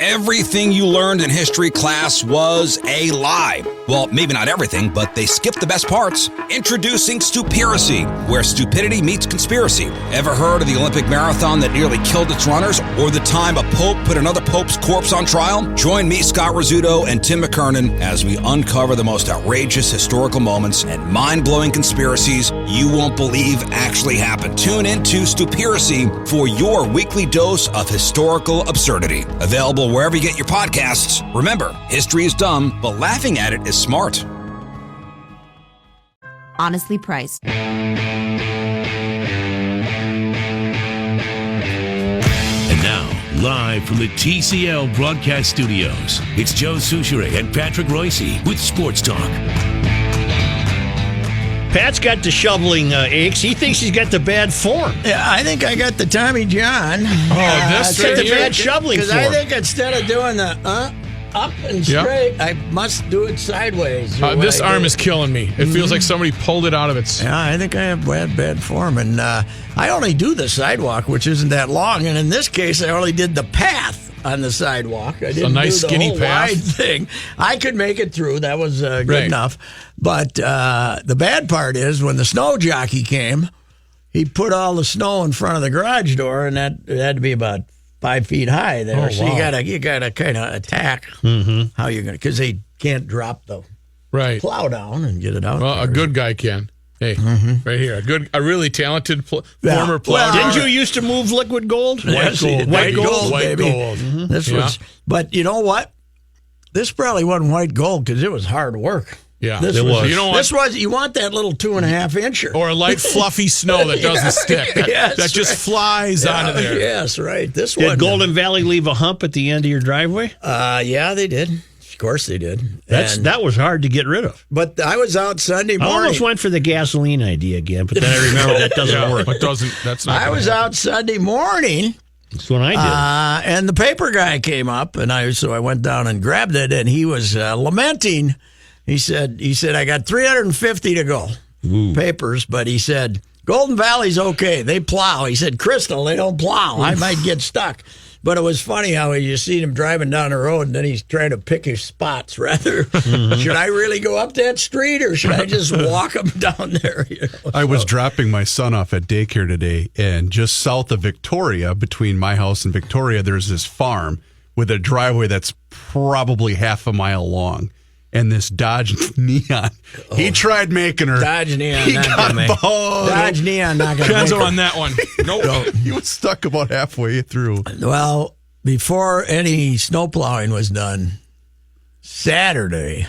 Everything you learned in history class was a lie. Well, maybe not everything, but they skipped the best parts. Introducing Stupiracy, where stupidity meets conspiracy. Ever heard of the Olympic marathon that nearly killed its runners? Or the time a pope put another pope's corpse on trial? Join me, Scott Rizzuto, and Tim McKernan as we uncover the most outrageous historical moments and mind-blowing conspiracies you won't believe actually happened. Tune into Stupiracy for your weekly dose of historical absurdity. Available wherever you get your podcasts. Remember, history is dumb, but laughing at it is smart. Honestly priced. And now, live from the TCL broadcast studios, it's Joe Souchere and Patrick Royce with Sports Talk. Pat's got the shoveling aches. He thinks he's got the bad form. Yeah, I think I got the Tommy John. This right the here? bad shoveling form. Because I think instead of doing the up and straight, I must do it sideways. This arm is killing me. It feels like somebody pulled it out of its... Yeah, I think I have bad form. And I only do the sidewalk, which isn't that long. And in this case, I only did the path on the sidewalk. I didn't a nice do the skinny whole path. wide thing. I could make it through. That was good enough. But the bad part is when the snow jockey came, he put all the snow in front of the garage door, and it had to be about 5 feet high there. So you gotta kind of attack how you're gonna, because they can't drop the plow down and get it out. Well, there. a good guy can. Hey, right here, a really talented former player. Didn't you used to move liquid gold? White gold, baby. Mm-hmm. This was, but you know what? This probably wasn't white gold because it was hard work. Yeah, this was. You know what? This was. You want that little 2.5 incher or a light fluffy snow that doesn't stick. That just flies out of there. Yes, right. This Did one. Golden Valley leave a hump at the end of your driveway? Yeah, they did. Of course they did. That was hard to get rid of. But I was out Sunday morning. I almost went for the gasoline idea again, but then I remember that doesn't work. That's not. I was out Sunday morning. That's what I did. And the paper guy came up, and so I went down and grabbed it, and he was lamenting. He said, I got 350 to go, papers, but he said, Golden Valley's okay. They plow. He said, Crystal, they don't plow. I might get stuck. But it was funny how you see him driving down the road, and then he's trying to pick his spots. Rather, should I really go up that street, or should I just walk him down there? I was dropping my son off at daycare today, and just south of Victoria, between my house and Victoria, there's this farm with a driveway that's probably half a mile long. And this Dodge Neon, he tried making her. Dodge Neon, he not got gonna make it. bowed. Dodge Neon, not going to make it. on that one. Nope. He was stuck about halfway through. Well, before any snow plowing was done, Saturday,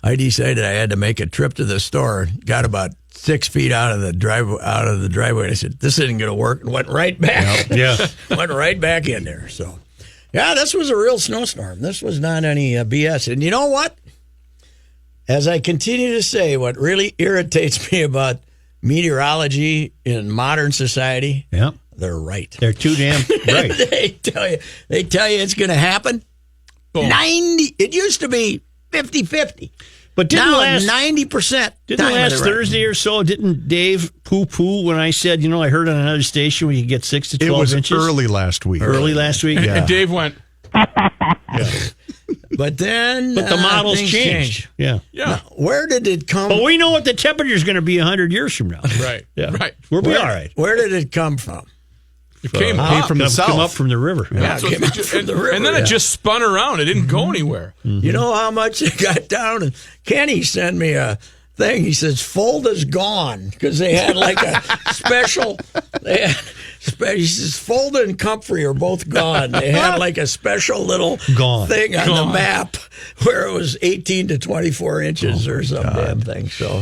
I decided I had to make a trip to the store. Got about 6 feet out of the driveway. And I said, "This isn't going to work," and went right back. Went right back in there. So, yeah, this was a real snowstorm. This was not any BS. And you know what? As I continue to say, what really irritates me about meteorology in modern society, they're right. They're too damn right. They tell you it's going to happen. Boom. 90. It used to be 50-50. But didn't now last 90%. Didn't last Thursday or so? Didn't Dave poo-poo when I said, I heard on another station where you get 6 to 12 inches? It was early last week. Early last week? And Dave went... But then... But the models changed. Yeah. Now, where did it come... But we know what the temperature is going to be 100 years from now. Right. Yeah. Right. We'll be all right. Where did it come from? It came from the south. Come up from the river. Yeah, it came up from the river. And then it just spun around. It didn't go anywhere. You know how much it got down? And Kenny sent me a thing. He says, Folda's gone, because they had like a special... He says, Folda and Comfrey are both gone. They had like a special little thing on the map where it was 18 to 24 inches or some damn thing. So,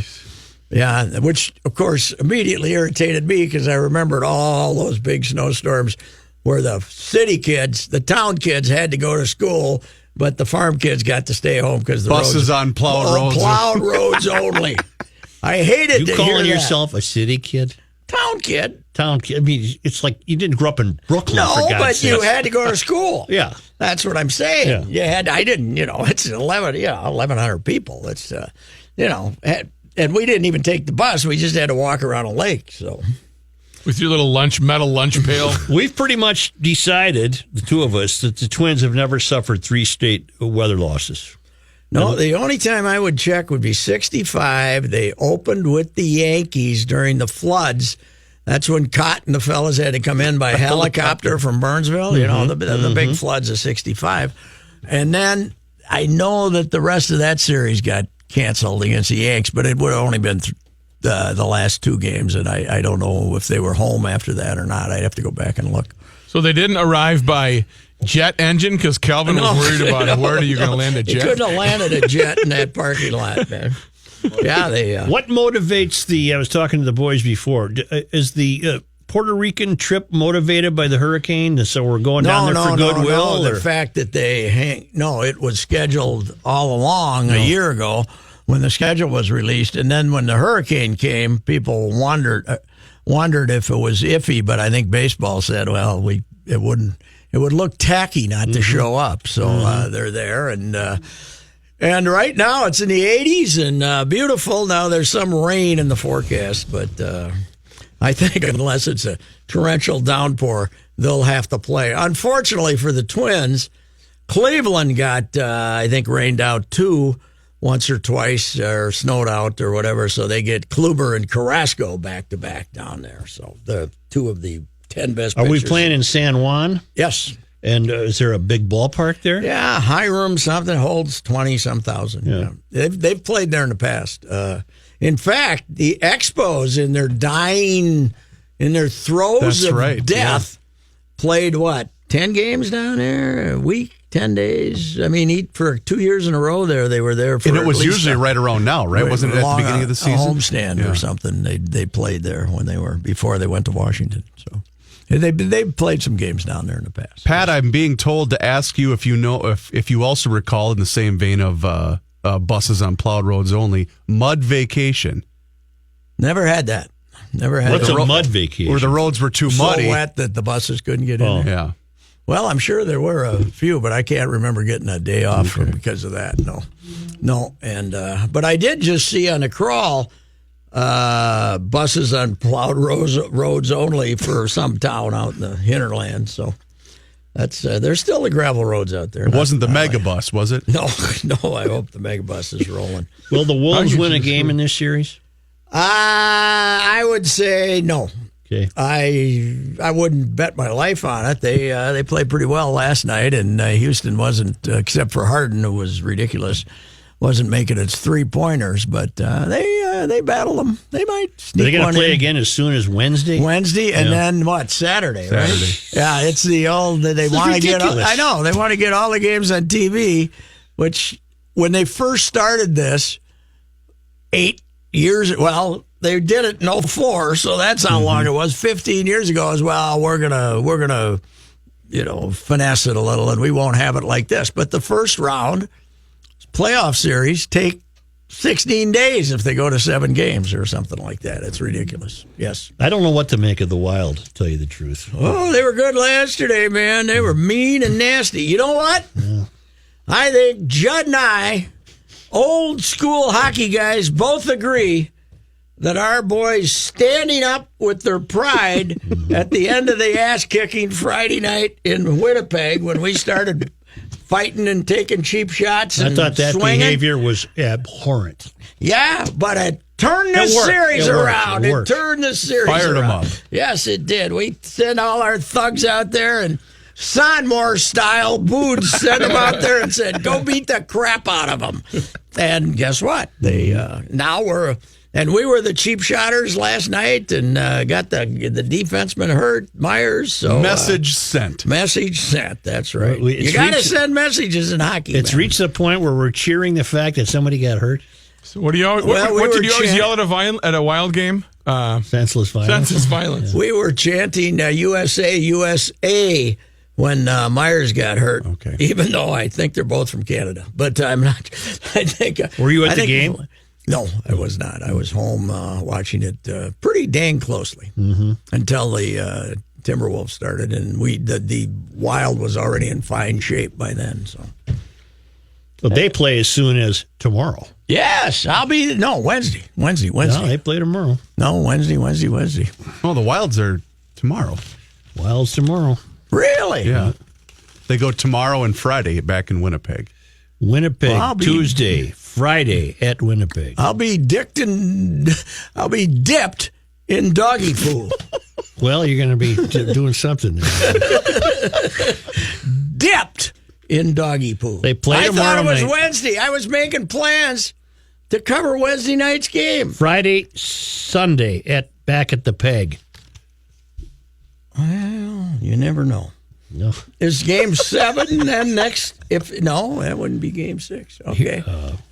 yeah, which, of course, immediately irritated me because I remembered all those big snowstorms where the city kids, the town kids had to go to school, but the farm kids got to stay home because the buses on plowed roads. Plowed roads only. I hated to hear that. You calling yourself a city kid? Town kid. I mean, it's like you didn't grow up in Brooklyn. No, for God's but sake. you had to go to school. Yeah, that's what I'm saying. Yeah. You had. I didn't. It's 1,100 people. It's and we didn't even take the bus. We just had to walk around a lake. So With your little metal lunch pail. We've pretty much decided, the two of us, that the Twins have never suffered 3 straight weather losses. No, the only time I would check would be 65. They opened with the Yankees during the floods. That's when Cott and the fellas had to come in by helicopter from Burnsville, the big floods of 65. And then I know that the rest of that series got canceled against the Yanks, but it would have only been the last 2 games, and I don't know if they were home after that or not. I'd have to go back and look. So they didn't arrive by jet engine because Calvin was worried about where are you going to land a jet? You couldn't have landed a jet in that parking lot, man. Yeah, they. What motivates the? I was talking to the boys before. Is the Puerto Rican trip motivated by the hurricane? So we're going down there for goodwill. No, the fact that it was scheduled all along a year ago when the schedule was released, and then when the hurricane came, people wondered if it was iffy. But I think baseball said, well, it would look tacky not to show up. So they're there, and right now it's in the 80s and beautiful. Now there's some rain in the forecast, but I think unless it's a torrential downpour, they'll have to play. Unfortunately for the Twins, Cleveland got, I think, rained out too once or twice or snowed out or whatever. So they get Kluber and Carrasco back to back down there. So the 2 of the 10 best pitchers. Are we playing in San Juan? Yes. And is there a big ballpark there? Yeah, high room something holds 20-some thousand. Yeah. They've played there in the past. In fact, the Expos in their throes of death played 10 games down there a week, 10 days. I mean, for 2 years in a row they were there for. And it was usually right around now, right? Wasn't it at the beginning of the season? A homestand or something. They played there before they went to Washington. So they've played some games down there in the past. Pat, I'm being told to ask you if you also recall, in the same vein of buses on plowed roads only, mud vacation. Never had that. Never had. What's a mud vacation? Where the roads were too muddy, so wet that the buses couldn't get in there. Yeah. Well, I'm sure there were a few, but I can't remember getting a day off because of that. No. And but I did just see on the crawl buses on plowed roads only for some town out in the hinterland. So that's there's still the gravel roads out there. It wasn't the megabus, was it? No. I hope the megabus is rolling. Will the Wolves win a game in this series? I would say no. Okay. I wouldn't bet my life on it. They played pretty well last night, and Houston wasn't, except for Harden, who was ridiculous, wasn't making its 3-pointers. But they battled them. They might sneak one in. Are they going to play again as soon as Wednesday? Wednesday, and then what? Saturday, right? Yeah, it's the old. They want to get. I know they want to get all the games on TV. Which, when they first started this, 8 years. Well, they did it in 2004, so that's how long it was. 15 years ago as well. We're gonna finesse it a little, and we won't have it like this. But the first round playoff series take 16 days if they go to 7 games or something like that. It's ridiculous. Yes. I don't know what to make of the Wild, to tell you the truth. Oh, they were good yesterday, man. They were mean and nasty. You know what? Yeah. I think Judd and I, old school hockey guys, both agree that our boys standing up with their pride at the end of the ass-kicking Friday night in Winnipeg when we started fighting and taking cheap shots and I thought that swinging. Behavior was abhorrent. Yeah, but it turned the series around. It turned the series around. Fired them up. Yes, it did. We sent all our thugs out there and Sonmore style booed, sent them out there and said, go beat the crap out of them. And guess what? They we were the cheap shotters last night and got the defenseman hurt, Myers. So message sent. Message sent. That's right. You got to send messages in hockey. It's reached the point where we're cheering the fact that somebody got hurt. So what do you always? What did you always yell at a Wild game? Senseless violence. Senseless violence. We were chanting USA, USA when Myers got hurt. Okay. Even though I think they're both from Canada, but I'm not. I think. Were you at the game? No, I was not. I was home watching it pretty dang closely until the Timberwolves started, and the Wild was already in fine shape by then. So they play as soon as tomorrow. Yes, I'll be. No, Wednesday. No, they play tomorrow. No, Wednesday. Oh, the Wilds are tomorrow. Wilds tomorrow. Really? Yeah. They go tomorrow and Friday back in Winnipeg. Winnipeg, Well, Tuesday, Friday at Winnipeg. I'll be dipped in doggy pool. Well, you're going to be doing something there. Dipped in doggy pool. They play I tomorrow thought it was night. Wednesday. I was making plans to cover Wednesday night's game. Friday, Sunday back at the Peg. Well, you never know. No. Is game 7 then next? No, that wouldn't be game 6. Okay.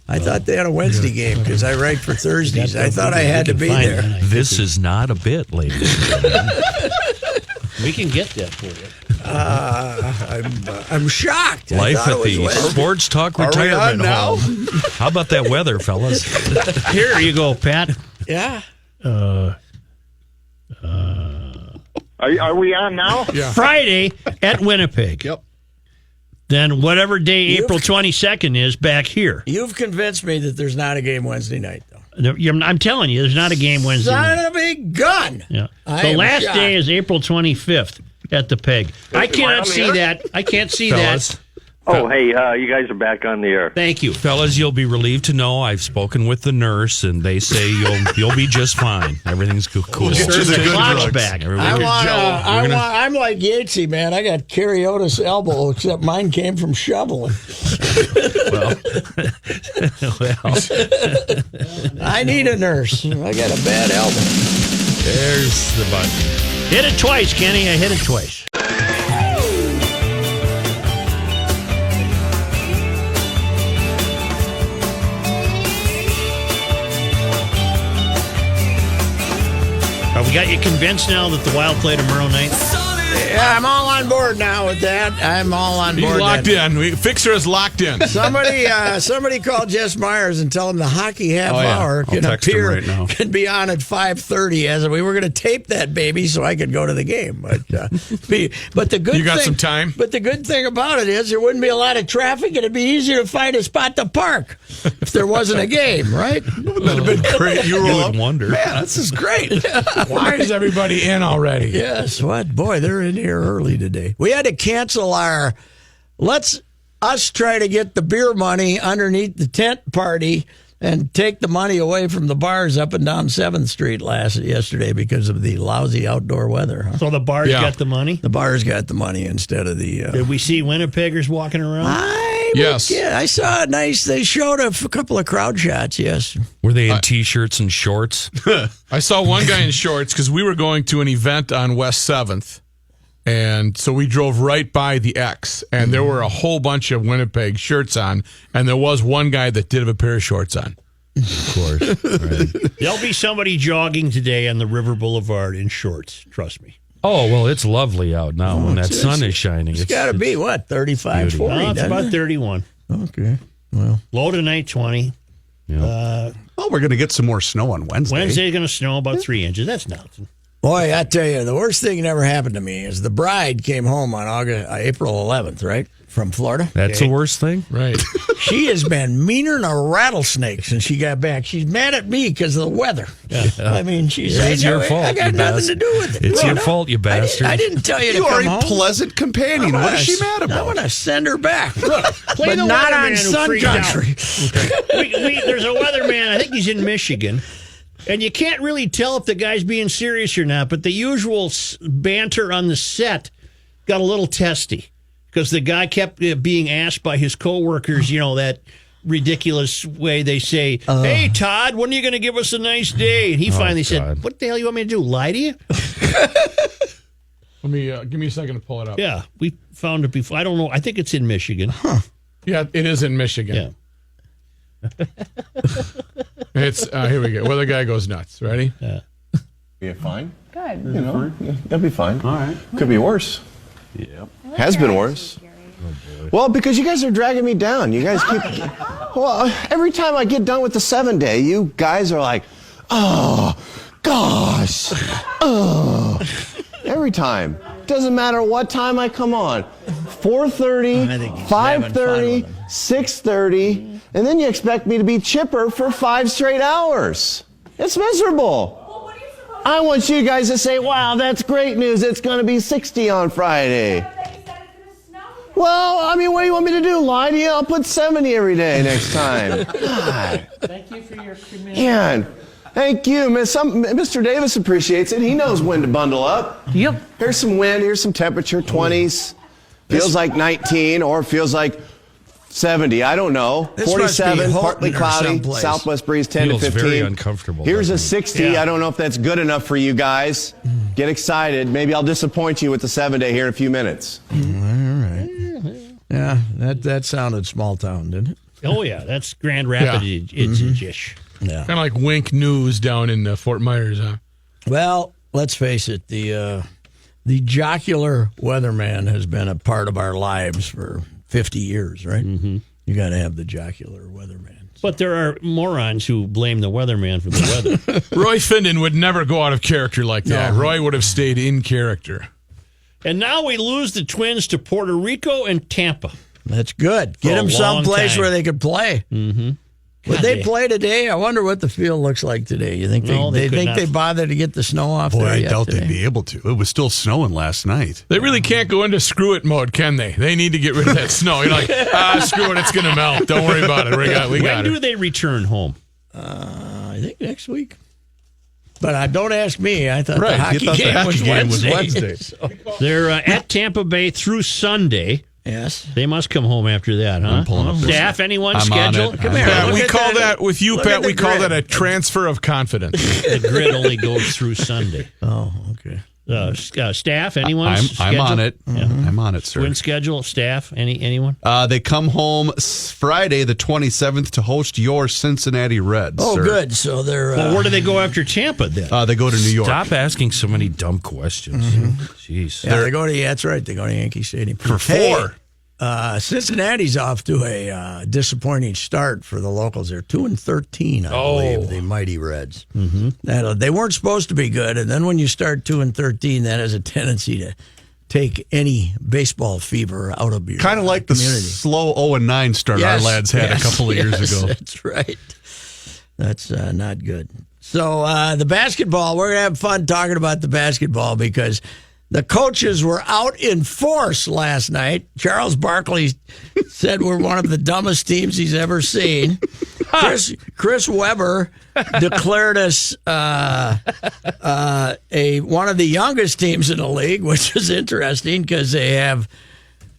I thought they had a Wednesday game because I write for Thursdays. I thought I had to be there. This is not a bit, ladies and gentlemen. We can get that for you. I'm shocked. I Life thought at it was the Wednesday. Sports Talk we on Retirement now? Home. How about that weather, fellas? Here you go, Pat. Yeah. Are we on now? Yeah. Friday at Winnipeg. Yep. Then whatever day April 22nd is back here. You've convinced me that there's not a game Wednesday night, though. I'm telling you, there's not a game Wednesday night. Son of a gun. Yeah. I The am last shocked. day is April 25th at the Peg. I Am I cannot on the see air? that. I can't see Fellas. that. Oh, hey, you guys are back on the air. Thank you. Fellas, you'll be relieved to know I've spoken with the nurse, and they say you'll be just fine. Everything's cool. Get you the good Clock's drugs. back. I'm like Yatesy, man. I got Cariotis elbow, except mine came from shoveling. Well, I need a nurse. I got a bad elbow. there's the button. Hit it twice, Kenny. I hit it twice. We got you convinced now that the Wild play tomorrow night? Yeah, I'm all on board now with that. I'm all on He's board. locked then. in. Fixer is locked in. Somebody call Jess Myers and tell him the hockey half hour I'll text him right now. can be on at 5:30. As we were going to tape that baby so I could go to the game, but the good You got thing, some time? But the good thing about it is there wouldn't be a lot of traffic, and it'd be easier to find a spot to park if there wasn't a game, right? Wouldn't that have been great? You roll up. would wonder. Man, this is great. Why is everybody in already? Yes, what boy, they're in here early today. We had to cancel our us try to get the beer money underneath the tent party and take the money away from the bars up and down 7th Street yesterday because of the lousy outdoor weather. Huh? So the bars Yeah. got the money? The bars got the money instead of the. Did we see Winnipeggers walking around? Yes. Yeah, I saw a nice. They showed a couple of crowd shots. Yes. Were they in T-shirts and shorts? I saw one guy in shorts because we were going to an event on West 7th. And so we drove right by the X, and there were a whole bunch of Winnipeg shirts on, and there was one guy that did have a pair of shorts on. Of course. Right. There'll be somebody jogging today on the River Boulevard in shorts. Trust me. Oh, well, it's lovely out now when that sun is shining. It's got to be, what, 35, 40? No, it's doesn't about it? 31. Okay. Well, Low tonight, 20. Well, we're going to get some more snow on Wednesday. Wednesday's going to snow about 3 inches. That's nothing. boy, I tell you, the worst thing that ever happened to me is the bride came home on April 11th, right, from Florida. That's the worst thing? Right. She has been meaner than a rattlesnake since she got back. She's mad at me because of the weather. I mean, she's It's your fault, I got you nothing bastard. to do with it. It's your No, fault, you bastard. I didn't tell you to You are come a home. pleasant companion. What is she mad I'm about? going to send her back. Play but the not weatherman on who Sun freaked out. Country. There's a weatherman, I think he's in Michigan, and you can't really tell if the guy's being serious or not, but the usual banter on the set got a little testy because the guy kept being asked by his coworkers, you know, that ridiculous way they say, hey, Todd, when are you going to give us a nice day? And he finally said, God. what the hell you want me to do, lie to you? Let me give me a second to pull it up. Yeah, we found it before. I don't know. I think it's in Michigan. Yeah, it is in Michigan. Yeah. It's here we go. Well, the guy goes nuts. Ready? Be fine. Good. You know, that'll be fine. All right. Could be worse. Yeah. Has been worse. Well, because you guys are dragging me down. You guys keep. Well, every time I get done with the 7-day, you guys are like, oh, gosh. Oh. Every time. Doesn't matter what time I come on. 4:30, 5:30, 6:30, and then you expect me to be chipper for 5 straight hours. It's miserable. I want you guys to say, wow, that's great news. It's going to be 60 on Friday. Well, I mean, what do you want me to do? Lie to you? I'll put 70 every day next time. God. Thank you for your commitment. Man, thank you. Mr. Davis appreciates it. He knows when to bundle up. Yep. Here's some wind. Here's some temperature, 20s. Feels like 19 or feels like 70. I don't know. This must be 47, Houghton partly or cloudy. someplace. Southwest breeze 10 Feels to 15. very uncomfortable. Here's a doesn't it? 60. Yeah. I don't know if that's good enough for you guys. Get excited. Maybe I'll disappoint you with the 7-day here in a few minutes. All right. Yeah, that sounded small town, didn't it? Oh, yeah. That's Grand Rapids. It's Yeah. Kind of like Wink News down in Fort Myers, huh? Well, let's face it, the jocular weatherman has been a part of our lives for 50 years, right? Mm-hmm. You got to have the jocular weatherman. But there are morons who blame the weatherman for the weather. Roy Finden would never go out of character like that. No. Roy would have stayed in character. And now we lose the Twins to Puerto Rico and Tampa. That's good. Get For a them long someplace time. where they could play. Mm-hmm. Would they play today? I wonder what the field looks like today. You think No, they they could think not. they bothered to get the snow off Boy, there I yet doubt today? they'd be able to. It was still snowing last night. They really can't go into screw it mode, can they? They need to get rid of that snow. You're like, screw it, it's going to melt. Don't worry about it. We got When do it. they return home? I think next week. But don't ask me. I thought Right, the hockey you thought the game hockey was game was Wednesday. Wednesday. They're at Tampa Bay through Sunday. Yes. They must come home after that, huh? I'm pulling up this- Staff, anyone I'm on scheduled? it. Come I'm here. on Pat, look we at call that. that with you, Look Pat. at the We call grid. that a transfer of confidence. The grid only goes through Sunday. Oh, okay. Staff, anyone? I'm scheduled? on it. I'm on it, sir. Win schedule, staff, anyone? They come home Friday, the 27th, to host your Cincinnati Reds. Oh, sir. good. So they're. Well, where do they go after Tampa then? They go to New York. Stop asking so many dumb questions. Jeez. yeah, they go to. That's right. They go to Yankee Stadium For Hey, 4. Cincinnati's off to a disappointing start for the locals. They're 2-13, I believe, the mighty Reds. Mm-hmm. They weren't supposed to be good, and then when you start 2-13, that has a tendency to take any baseball fever out of your Kind of like the community. slow 0-9 start Yes, our lads had yes, a couple of years yes, ago. That's right. That's not good. So the basketball, we're going to have fun talking about the basketball because the coaches were out in force last night. Charles Barkley said we're one of the dumbest teams he's ever seen. Chris Webber declared us one of the youngest teams in the league, which is interesting because they have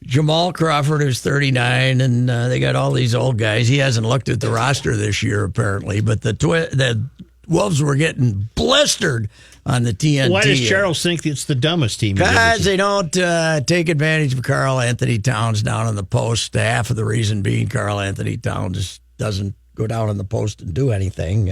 Jamal Crawford, who's 39, and they got all these old guys. He hasn't looked at the roster this year, apparently, but the Wolves were getting blistered on the TNT. Why does Charles think it's the dumbest team? Because they don't take advantage of Karl Anthony Towns down on the post. Half of the reason being Karl Anthony Towns doesn't go down on the post and do anything.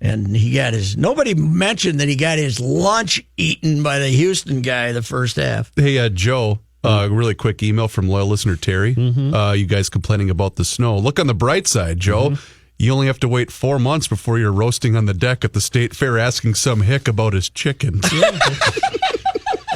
And he got nobody mentioned that he got his lunch eaten by the Houston guy the first half. Hey, Joe, really quick email from loyal listener Terry. You guys complaining about the snow. Look on the bright side, Joe. You only have to wait 4 months before you're roasting on the deck at the state fair asking some hick about his chickens.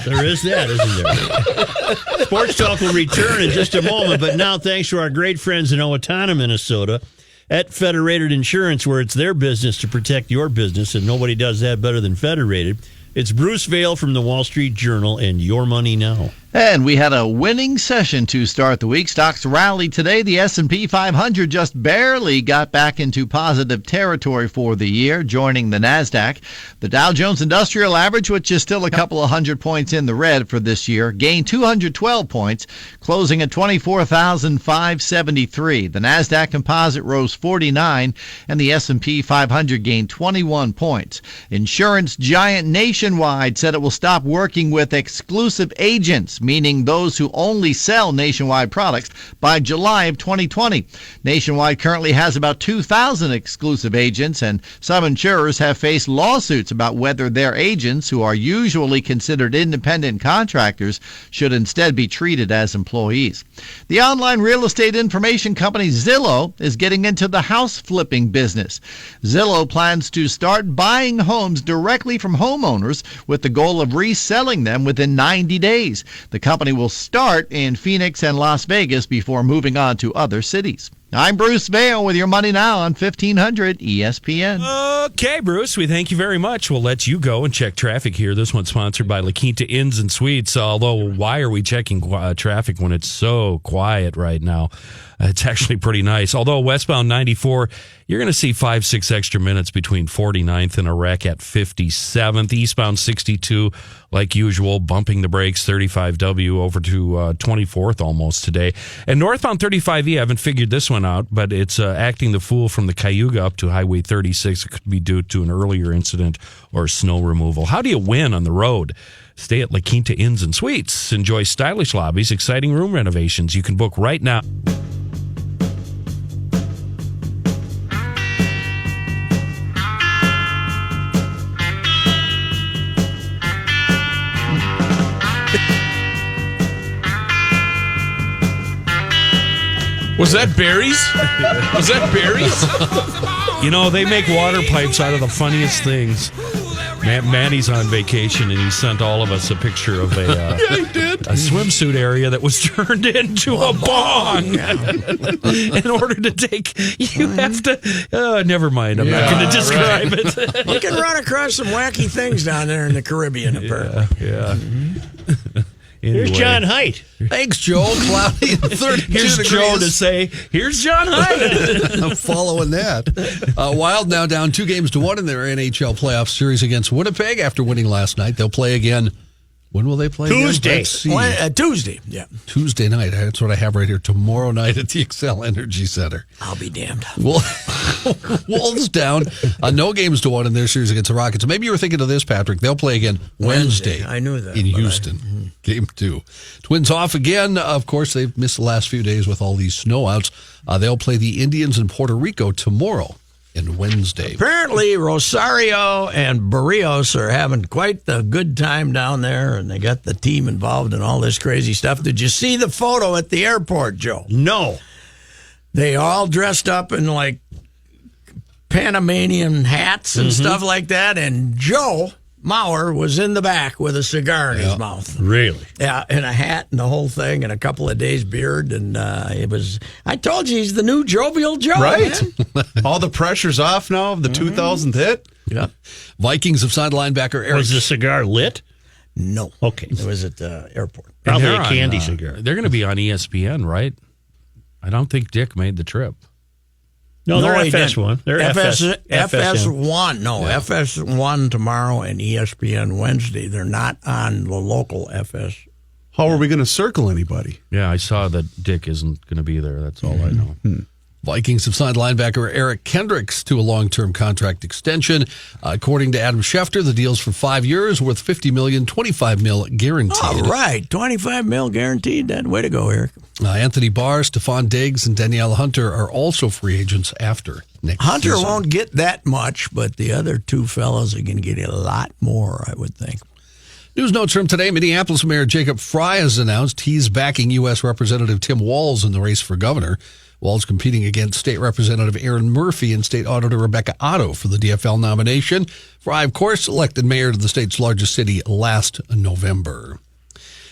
There is that, isn't there? Sports Talk will return in just a moment, but now thanks to our great friends in Owatonna, Minnesota, at Federated Insurance, where it's their business to protect your business, and nobody does that better than Federated. It's Bruce Vail from the Wall Street Journal and Your Money Now. And we had a winning session to start the week. Stocks rallied today. The S&P 500 just barely got back into positive territory for the year, joining the NASDAQ. The Dow Jones Industrial Average, which is still a couple of hundred points in the red for this year, gained 212 points, closing at 24,573. The NASDAQ Composite rose 49, and the S&P 500 gained 21 points. Insurance giant Nationwide said it will stop working with exclusive agents agents, meaning those who only sell Nationwide products, by July of 2020. Nationwide currently has about 2,000 exclusive agents, and some insurers have faced lawsuits about whether their agents, who are usually considered independent contractors, should instead be treated as employees. The online real estate information company Zillow is getting into the house flipping business. Zillow plans to start buying homes directly from homeowners with the goal of reselling them within 90 days. The company will start in Phoenix and Las Vegas before moving on to other cities. I'm Bruce Vail with your Money Now on 1500 ESPN. Okay, Bruce, we thank you very much. We'll let you go and check traffic here. This one's sponsored by La Quinta Inns and Suites. Although, why are we checking traffic when it's so quiet right now? It's actually pretty nice. Although westbound 94, you're going to see 5-6 extra minutes between 49th and a wreck at 57th. Eastbound 62, like usual, bumping the brakes, 35W over to 24th almost today. And northbound 35E, I haven't figured this one out, but it's acting the fool from the Cayuga up to Highway 36. It could be due to an earlier incident or snow removal. How do you win on the road? Stay at La Quinta Inns and Suites. Enjoy stylish lobbies, exciting room renovations. You can book right now. Was that berries? Was that berries? You know, they make water pipes out of the funniest things. Manny's on vacation, and he sent all of us a picture of a swimsuit area that was turned into a bong. In order to take, you have to. Never mind. I'm not going to describe it. You can run across some wacky things down there in the Caribbean, apparently. Yeah. Anyway. Here's John Height. Thanks, Joe. Cloudy and 32 Here's degrees. Joe to say, here's John Height. I'm following that. Wild now down 2-1 in their NHL playoff series against Winnipeg after winning last night. They'll play again. When will they play Tuesday. again? Let's see. Tuesday. Yeah. Tuesday night. That's what I have right here. Tomorrow night at the Xcel Energy Center. I'll be damned. Wolves down. No games to 1 in their series against the Rockets. Maybe you were thinking of this, Patrick. They'll play again Wednesday. I knew that. In Houston. Game 2. Twins off again. Of course, they've missed the last few days with all these snowouts. They'll play the Indians in Puerto Rico tomorrow and Wednesday. Apparently, Rosario and Barrios are having quite the good time down there, and they got the team involved in all this crazy stuff. Did you see the photo at the airport, Joe? No. They all dressed up in like Panamanian hats and stuff like that, and Joe Mauer was in the back with a cigar in his mouth. Really? Yeah, and a hat and the whole thing, and a couple of days beard, and it was. I told you he's the new jovial Joe, Right. man. All the pressure's off now of the 2000th hit. Yeah. Vikings have signed linebacker Eric. Was the cigar lit? No. Okay. It was at the airport. Probably And a they're candy on, cigar. They're going to be on ESPN, right? I don't think Dick made the trip. No, they're he didn't. FS1. They're FS1. No, FS1 tomorrow and ESPN Wednesday. They're not on the local FS. How are we going to circle anybody? Yeah, I saw that Dick isn't going to be there. That's all I know. Vikings have signed linebacker Eric Kendricks to a long-term contract extension. According to Adam Schefter, the deal's for 5 years, worth $50 million, $25 million guaranteed. All right, $25 million guaranteed. That way to go, Eric. Anthony Barr, Stephon Diggs, and Danielle Hunter are also free agents after next Hunter season. won't get that much, but the other two fellows are going to get a lot more, I would think. News notes from today. Minneapolis Mayor Jacob Fry has announced he's backing U.S. Representative Tim Walz in the race for governor. Walz competing against State Representative Aaron Murphy and State Auditor Rebecca Otto for the DFL nomination. Fry, of course, elected mayor to the state's largest city last November.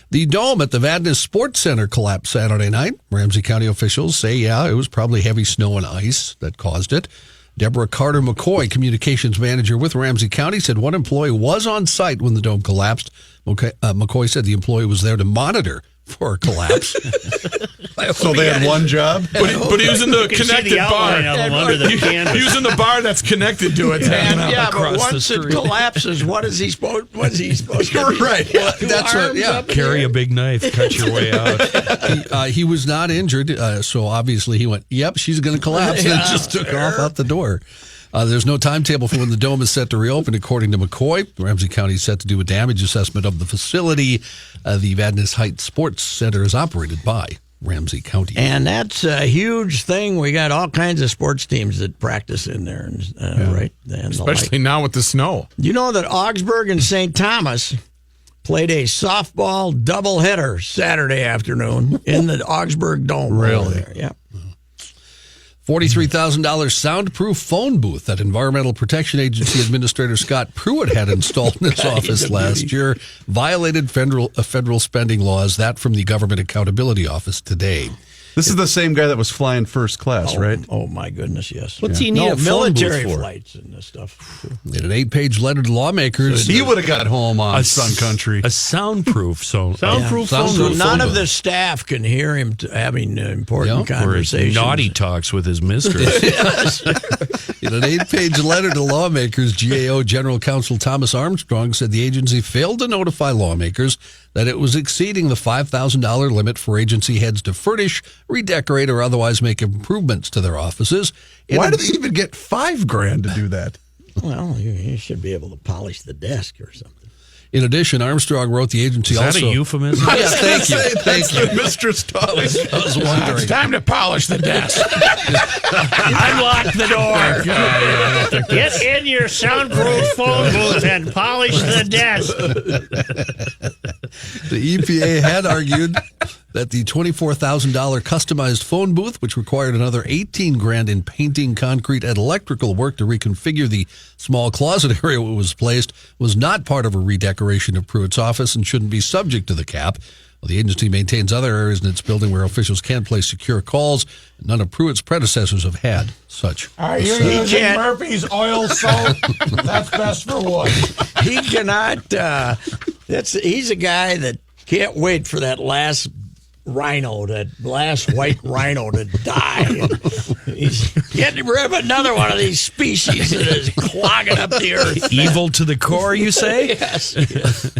The dome at the Vadnais Sports Center collapsed Saturday night. Ramsey County officials say, it was probably heavy snow and ice that caused it. Deborah Carter McCoy, communications manager with Ramsey County, said one employee was on site when the dome collapsed. McCoy said the employee was there to monitor for a collapse. So they had one job? But he was in the You can see connected the bar. outline of them under the canvas. He was in the bar that's connected to it. Yeah, but across the once it street. collapses, what is he supposed to do? Right. Well, that's what, yeah. Carry a big knife, cut your way out. He was not injured, so obviously he went, yep, she's going to collapse, and just took off out the door. There's no timetable for when the dome is set to reopen, according to McCoy. Ramsey County is set to do a damage assessment of the facility. The Vadnais Heights Sports Center is operated by Ramsey County. And that's a huge thing. We got all kinds of sports teams that practice in there, right? And especially now with the snow. You know that Augsburg and St. Thomas played a softball doubleheader Saturday afternoon in the Augsburg Dome. Really? Yeah. $43,000 soundproof phone booth that Environmental Protection Agency Administrator Scott Pruitt had installed in his office last year violated federal spending laws. That from the Government Accountability Office today. This is the same guy that was flying first class, right? Oh, my goodness, yes. What's he need a phone military booth for? Flights and this stuff. In an 8-page letter to lawmakers. He would have got home on Sun Country. A soundproof phone So booth. none of the staff can hear him having important conversations. Naughty talks with his mistress. In an 8-page letter to lawmakers, GAO General Counsel Thomas Armstrong said the agency failed to notify lawmakers that it was exceeding the $5,000 limit for agency heads to furnish, redecorate, or otherwise make improvements to their offices. Why do they even get $5,000 to do that? Well, you should be able to polish the desk or something. In addition, Armstrong wrote the agency Is that a euphemism? Yeah, thank you. Thank you, Mistress I was wondering. It's time to polish the desk. Unlock the door. Get in your soundproof phone booth and polish the desk. The EPA had argued that the $24,000 customized phone booth, which required another $18,000 in painting, concrete, and electrical work to reconfigure the small closet area where it was placed, was not part of a redecoration of Pruitt's office and shouldn't be subject to the cap. Well, the agency maintains other areas in its building where officials can place secure calls. None of Pruitt's predecessors have had such. Are you using Murphy's oil soap? That's best for wood. He cannot. He's a guy that can't wait for that last white rhino to die. He's getting rid of another one of these species that is clogging up the earth. Evil to the core, you say? Yes.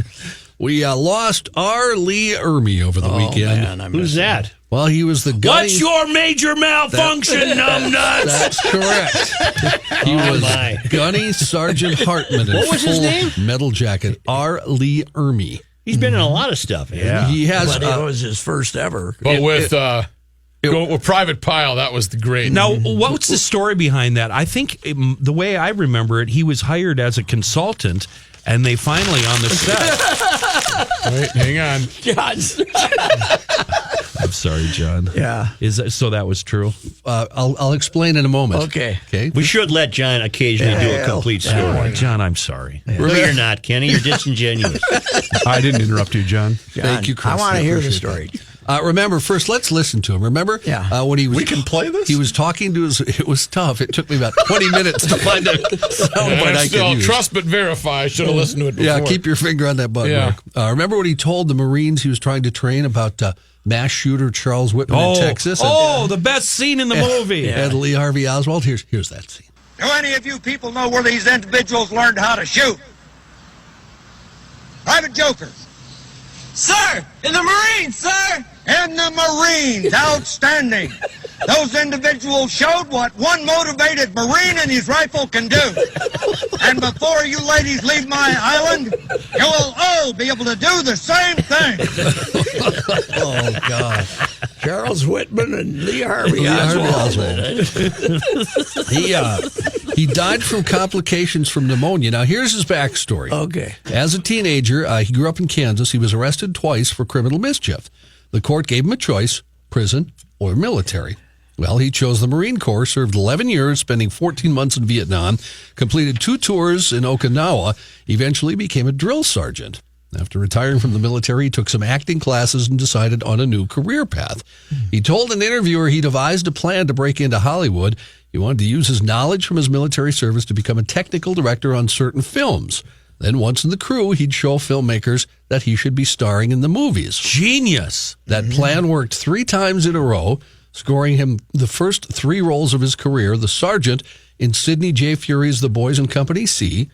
We lost R. Lee Ermey over the weekend. Man, Who's that? Well, he was the gunny. What's your major malfunction, numbnuts? That's correct. He was Gunny Sergeant Hartman in What was his name? metal jacket. R. Lee Ermey. He's been in a lot of stuff. Yeah. He has. But it was his first ever. But with Private Pile, that was the great. Now, what's the story behind that? I think the way I remember it, he was hired as a consultant, and they finally on the set. Wait, hang on. God's. I'm sorry, John. Yeah. So that was true? I'll explain in a moment. Okay. Okay. We should let John occasionally do a complete story. John, I'm sorry. No, you're not, Kenny. You're disingenuous. I didn't interrupt you, John. Thank you, Chris. I want to hear the appreciate story. Remember, first, let's listen to him. Remember? Yeah. When he was, We can play this? He was talking to his. It was tough. It took me about 20 minutes to find a soundbite I could use. Trust but verify. I should have listened to it before. Yeah, keep your finger on that button. Yeah. Mark. Remember what he told the Marines he was trying to train about mass shooter Charles Whitman in Texas? The best scene in the movie. And Lee Harvey Oswald. Here's that scene. Do any of you people know where these individuals learned how to shoot? Private Joker. Sir! In the Marines, sir! In the Marines. Outstanding. Those individuals showed what one motivated Marine and his rifle can do. And before you ladies leave my island, you will all be able to do the same thing. Oh, God. Charles Whitman and Lee Harvey Oswald. He died from complications from pneumonia. Now, here's his backstory. Okay. As a teenager, he grew up in Kansas. He was arrested twice for criminal mischief. The court gave him a choice, prison or military. Well, he chose the Marine Corps, served 11 years, spending 14 months in Vietnam, completed 2 tours in Okinawa, eventually became a drill sergeant. After retiring from the military, he took some acting classes and decided on a new career path. He told an interviewer he devised a plan to break into Hollywood. He wanted to use his knowledge from his military service to become a technical director on certain films. Then once in the crew, he'd show filmmakers that he should be starring in the movies. Genius. That plan worked 3 times in a row. scoring him the first 3 roles of his career: the sergeant in Sidney J. Fury's The Boys and Company C,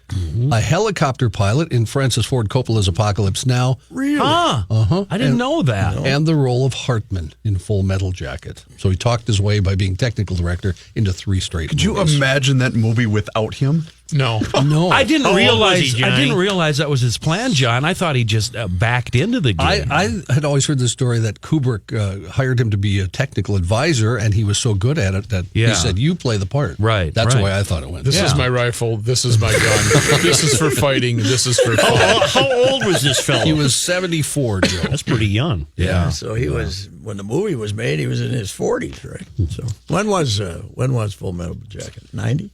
a helicopter pilot in Francis Ford Coppola's Apocalypse Now. Really? Huh. I didn't know that. And the role of Hartman in Full Metal Jacket. So he talked his way by being technical director into 3 straight Could you imagine that movie without him? No. No. I didn't How old was realize. he, Johnny? I didn't realize that was his plan, John. I thought he just backed into the game. I had always heard the story that Kubrick hired him to be a technical advisor, and he was so good at it that he said, "You play the part." Right, That's the right. way I thought it went. This is my rifle. This is my gun. This is for fighting. This is for fun. How old was this fellow? He was 74, Joe. That's pretty young. Yeah. So he was, when the movie was made, he was in his 40s, right? So when was Full Metal Jacket? 90?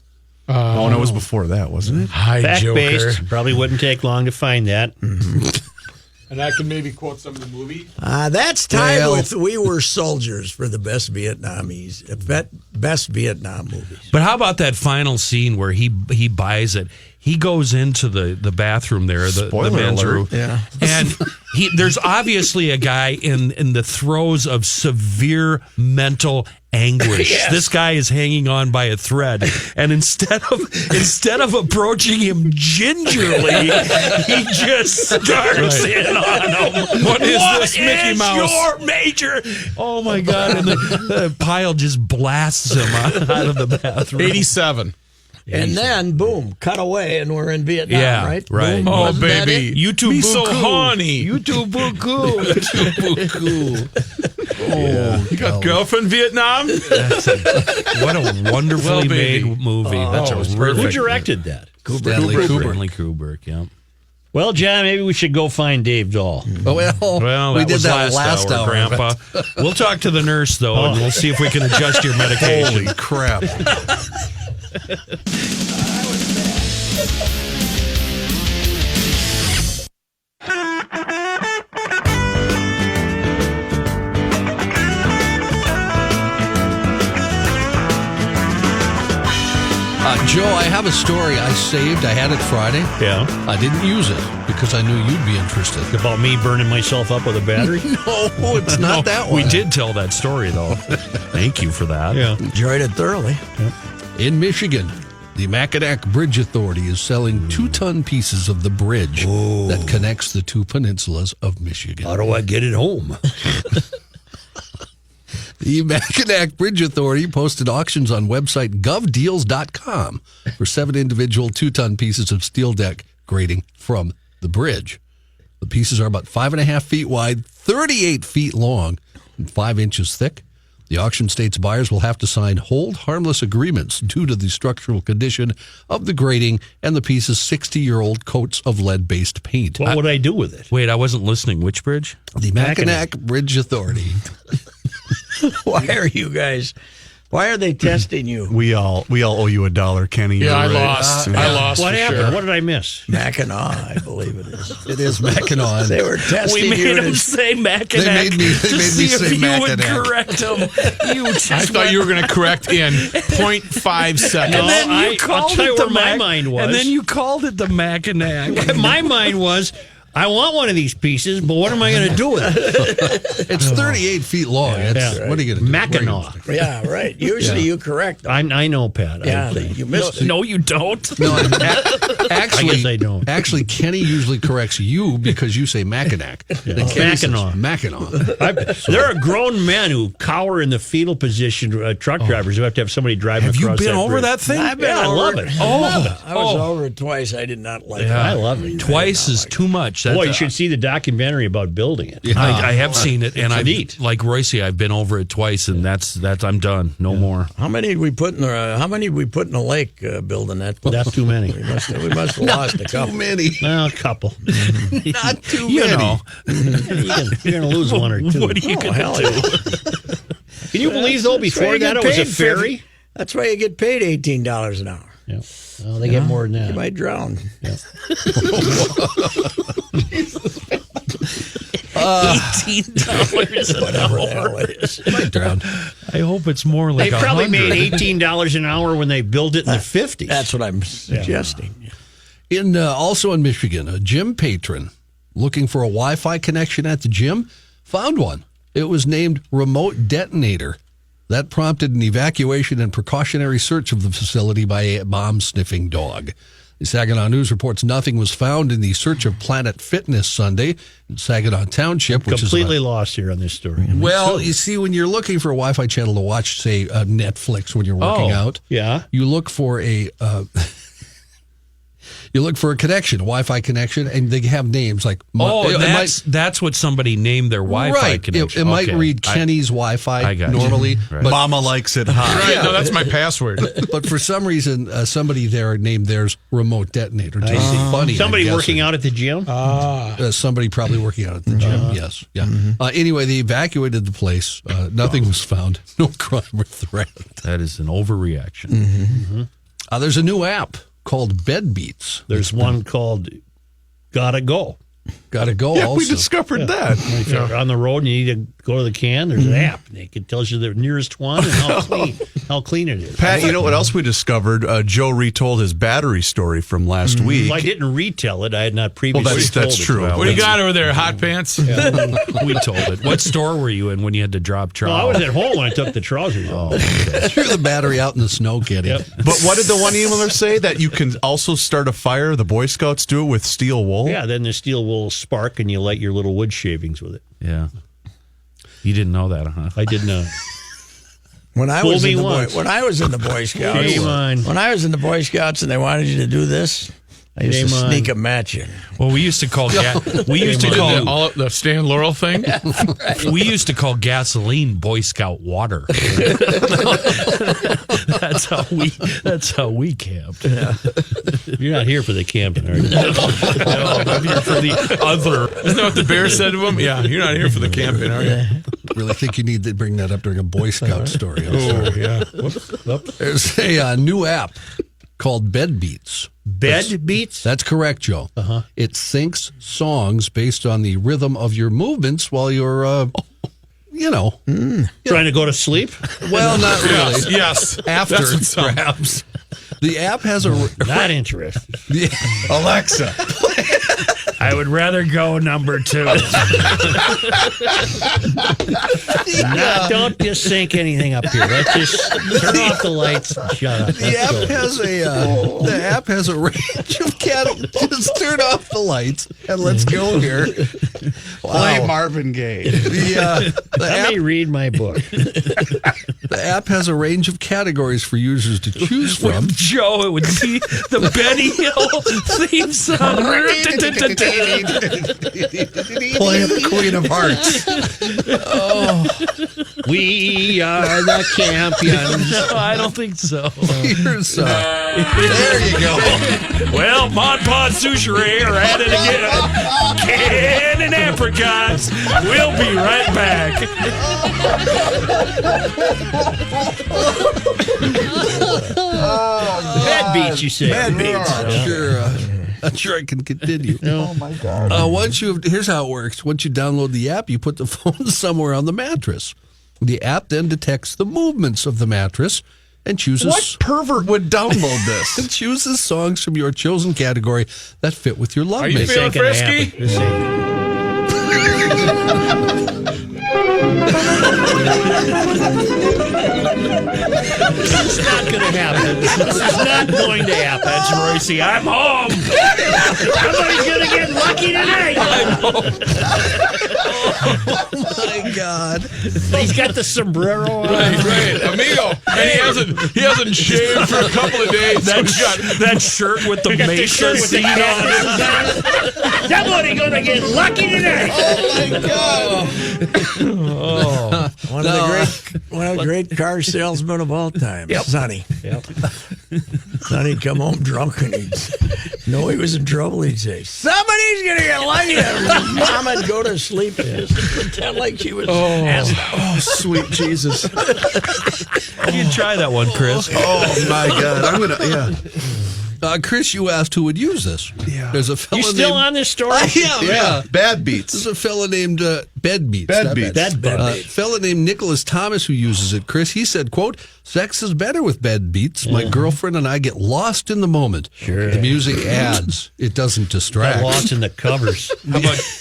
Oh, no, it was before that, wasn't it? Hi, Joker. Fact-based. Probably wouldn't take long to find that. And I can maybe quote some of the movie. That's tied Well- with We Were Soldiers for the best best Vietnam movies. But how about that final scene where he buys it? He goes into the bathroom there, the men's alert. room, Yeah. and there's obviously a guy in the throes of severe mental anguish. Yes. This guy is hanging on by a thread, and instead of approaching him gingerly, he just starts in on him. What is this, Mickey Mouse? Your major? Oh my God! And the pile just blasts him out of the bathroom. 87. And then, boom, cut away, and we're in Vietnam, right? right. Boom, Oh, wasn't that baby. it? You too Be so buku. horny. You too buku. You got girlfriend in Vietnam? What a wonderfully Well, baby. made movie. That's it's terrific. Who perfect. directed that? Stanley Kubrick. Stanley Kubrick, yeah. Well, John, maybe we should go find Dave Dahl. Well, Well, we that did was that last hour, Grandpa. We'll talk to the nurse, though, and we'll see if we can adjust your medication. Holy crap. Joe, I have a story I saved. I had it Friday. Yeah. I didn't use it because I knew you'd be interested. About me burning myself up with a battery? No, it's not that one. We did tell that story, though. Thank you for that. Yeah. Enjoyed it thoroughly. In Michigan, the Mackinac Bridge Authority is selling 2-ton pieces of the bridge that connects the 2 peninsulas of Michigan. How do I get it home? The Mackinac Bridge Authority posted auctions on website govdeals.com for 7 individual 2-ton pieces of steel deck grading from the bridge. The pieces are about 5.5 feet wide, 38 feet long, and 5 inches thick. The auction states buyers will have to sign hold harmless agreements due to the structural condition of the grading and the piece's 60-year-old coats of lead-based paint. What would I do with it? Wait, I wasn't listening. Which bridge? The Mackinac Bridge Authority. Why are they testing you? We all owe you $1, Kenny. Yeah, I You're right. lost. I lost What for happened? sure. What did I miss? Mackinac, I believe it is. It is Mackinac. They were testing We you. made him say Mackinac They made me to see say if you Mackinac. would correct him. You just I thought you were going to correct in 0.5 seconds. And then I'll you called tell you it where the my mind was. And then you called it the Mackinac. My mind was, I want one of these pieces, but what am I going to do with it? It's 38 feet long. Yeah. What are you going to do? Mackinac. Yeah, right. Usually you correct them. I know, Pat. Yeah, you missed it. No, you don't. No, actually, I guess I don't. Actually, Kenny usually corrects you because you say Mackinac. Then Kenny says Mackinac. Mackinac. There are grown men who cower in the fetal position, truck drivers who have to have somebody drive them Have you across been over bridge. that thing? I've been Yeah, I over love it. it. I was over it twice. I did not like it. I love it. Twice is too much. Boy, you should see the documentary about building it. I have seen it, and It's I neat. like Royce. I've been over it twice, and that's I'm done. No more. How many did we put in the lake building that? That's too many. We must have lost a couple. Too many. Well, a couple. Not too You many. know, You're going to lose one or two. what are you Oh, going hell to yeah. do? Can you believe, though, That's why before you that get it was a paid ferry? That's why you get paid $18 an hour. Yeah. Well, they get more than that. You might drown. $18 an Whatever the hour. hell it is. Might drown. I hope it's more like They probably 100. made $18 an hour when they built it in the 50s. That's what I'm suggesting. Also in Michigan, a gym patron looking for a Wi-Fi connection at the gym found one. It was named Remote Detonator. That prompted an evacuation and precautionary search of the facility by a bomb-sniffing dog. The Saginaw News reports nothing was found in the search of Planet Fitness Sunday in Saginaw Township, which completely is lost here on this story. well, you see, when you're looking for a Wi-Fi channel to watch, say, Netflix when you're working out, you look for a connection, a Wi-Fi connection, and they have names like that's what somebody named their Wi-Fi connection. It might read Kenny's Wi-Fi normally, but Mama likes it hot. Right, no, that's my password. But for some reason, somebody there named theirs Remote Detonator. Funny. Somebody working out at the gym? Somebody probably working out at the gym, yes. Yeah. Anyway, they evacuated the place. Nothing was found. No crime or threat. That is an overreaction. There's a new app called Bed Beats. There's one called Gotta Go. Gotta Go Yeah, also. we discovered that. If you're on the road and you need to go to the can, there's an app. It tells you the nearest one and how clean it is. Pat, you know what else we discovered? Joe retold his battery story from last week. Well, I didn't retell it. I had not previously told that's it. true. What do you got over there, hot pants? We told it. What store were you in when you had to drop trousers? Well, I was at home when I took the trousers off. Threw the battery out in the snow, Kitty. But what did the one emailer say? That you can also start a fire? The Boy Scouts do it with steel wool? Yeah, then the steel will spark and you light your little wood shavings with it. Yeah. You didn't know that, huh? I did not. When I was in the Boy Scouts, Shame on. when I was in the Boy Scouts and they wanted you to do this, I used to sneak a match in. Well, we used to call the Stan Laurel thing. We used to call gasoline Boy Scout water. That's how we camped. You're not here for the camping, are you? No, I'm here for the other. Isn't that what the bear said to him? Yeah, you're not here for the camping, are you? I really think you need to bring that up during a Boy Scout story. Yeah. There's a new app called Bed Beats. Bed Beats? That's correct, Joe. It syncs songs based on the rhythm of your movements while you're, Trying to go to sleep? Well, not really. Yes. After, perhaps. The app has a... Not interested. Alexa. I would rather go number 2. Don't just sync anything up here. Let's just turn off the lights and shut up. The app has a range of categories. Just turn off the lights and let's go here. Play Marvin Gaye. Let me read my book. The app has a range of categories for users to choose from. Joe, it would be the Benny Hill theme song. Play up Queen of Hearts. We are the champions. No, I don't think so. Here's, there you go. Well, Mod Pod Sushi are at it again. Can and apricots. We'll be right back. Bed Beats, you say? Bed Beats. I'm sure I can continue. Oh, my God. Here's how it works. Once you download the app, you put the phone somewhere on the mattress. The app then detects the movements of the mattress and chooses... What pervert would download this? and chooses songs from your chosen category that fit with your love Are you mate. feeling frisky? This is not going to happen. This is not going to happen. That's Royce. I'm home. Somebody's going to get lucky tonight. Oh, my God. He's got the sombrero on. Right. Amigo. And he hasn't shaved for a couple of days. That shirt with the Mesa seat on it. Somebody's going to get lucky tonight. Oh, my God. One of the great car salesmen of all time, Sonny. Sonny come home drunk and he'd know he was in trouble. He'd say, "Somebody's gonna get lucky." Mom would go to sleep and just pretend like she was passed out. Oh, sweet Jesus. You try that one, Chris. Oh, my God. I'm going to, Chris, you asked who would use this. Yeah. There's a fella You still on this story? Yeah. Bad Beats. There's a fella named Bed Beats. Bed not Beats. bed. Bed Fella named Nicholas Thomas who uses it, Chris, he said, quote, sex is better with Bed Beats. My girlfriend and I get lost in the moment. Sure. The music adds. It doesn't distract. Got lost in the covers.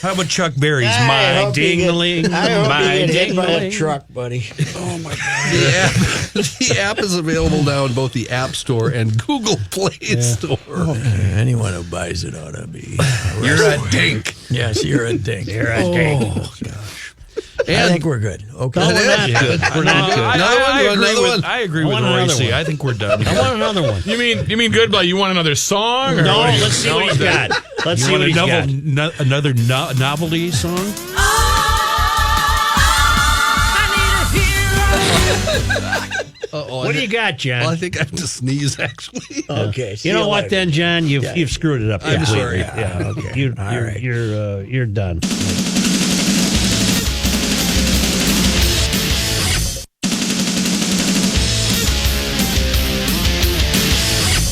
How about Chuck Berry's My Ding-a-ling, I hope My you get hit by Ding-a-ling? a truck, buddy. Oh, my God. The app is available now in both the App Store and Google Play Store. Anyone who buys it ought to be. You're a dink. Yes, you're a dink. You're a dink. I think we're good. Okay. No, we're not good. We're not good. I agree with Royce. I think we're done. I want another one. You mean good, but you want another song? Or No, what? let's see what he's got. Let's see You what want he's got. another novelty song? What do you got, John? Well, I think I have to sneeze, actually. Okay. see You know what, later. then, John? You've screwed it up. I'm completely. sorry. Yeah, okay. You're done.